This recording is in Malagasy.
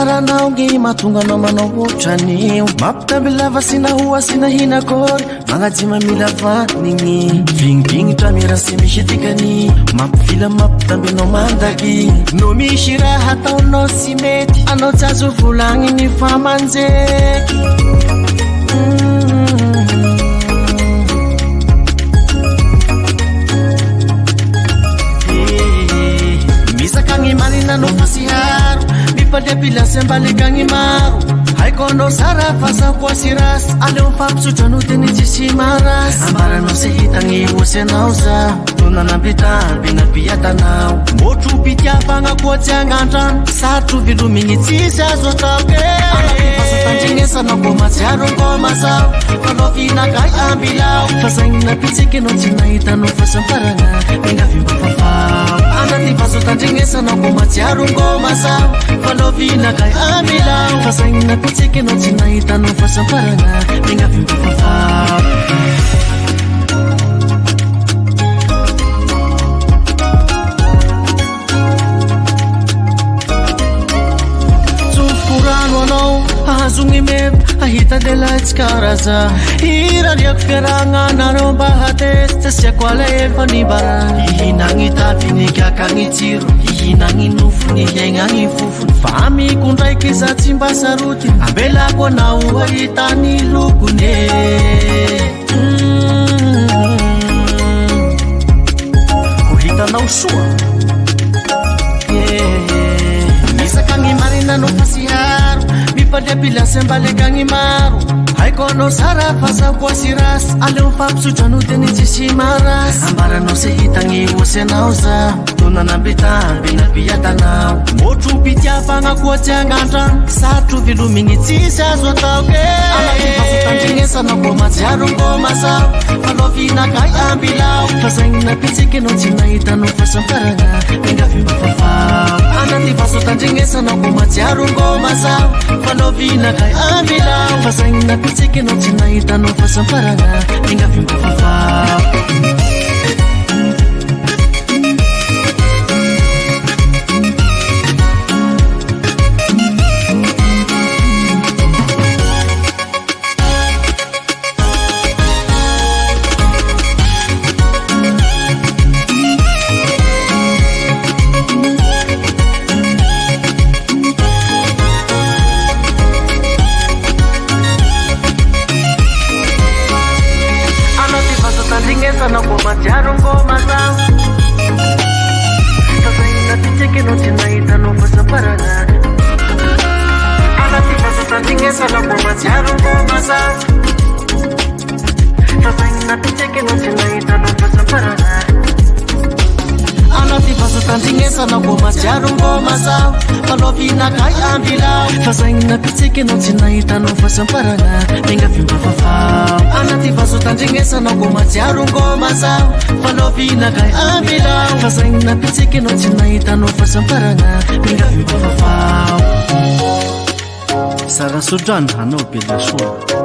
anaranao ny mahatonga anao manao ohatran'io mampitambilava sy nahoa sy nahina kory magnajima mila vaniny vingivinitra mira sy misy dikany mampivila mampitamby anao mandaky no misy raha ataonao sy mety anao tsy azo volagniny fa manjeky misakagny marina no fasiharo mipaliapilasy ambalikagny maro haiko anao sara fasakoa sy rasy aleo fampisotra no teny tsisy marasy ambaranao sy hitagny osy anao za tonanambitamby nabiatanao motro pitiavagna koa tsy agnatrano satro vilomigny tsisy azo ataoke anapifasotandrignesanao ko matsiaro ngomazao fanao vinakay ambilao fasagnina pitsiky anao tsy nahitanao fasamparana mingavimba anatifasotandrignesanao ko matsiaro ngomazao fanao vinakay ambilao fasagnina pitsiky anao tsy nahitanao fasamparana mingavimba ahazogny meva ahita lehilahy tsy karaza hirariako fiaragna anareo mba hatesy asiako alahelo fa nibarany ihinagny taviny kiakagny tsiro ihinagny nofony hiaignagny fofony fa mikondraiky za tsy mba saroty ambelako anao ahitany lokony ho hitanao soa misakagny marina no fasiharo mipaliapilasy ambalikagny maro haiko anao sara fasakoa sy rasy aleo fampisotra no teny tsisy marasy ambaranao sy hitagny osy anao za tonanambitamby nabiatanao motro pitiavagna koa tsy agnatrano satro vilomigny tsisy azo ataoke anatifasotandrignesanao ko matsiaro ngomazao fanao vinakay ambilao fasagnina pitsiky anao tsy nahitanao fasamparana mingavimba fafao anatifasotandrignesanao ko matsiaro ngomazao fanao vinakay ambilao fasagnina pitsiky anao tsy nahitanao fasamparana mingavimba fafao anatifasotandrignesanao ko matsiaro ngomazao fanao vinakay ambilao fasagnina pitsiky anao tsy nahitanao fasamparana mingavimba fafao anatifasotandrignesanao ko matsiaro ngomazao fanao vinakay ambilao fasagnina pitsiky anao tsy nahitanao fasamparana mingavimba fafao sarasodrano anao belasoa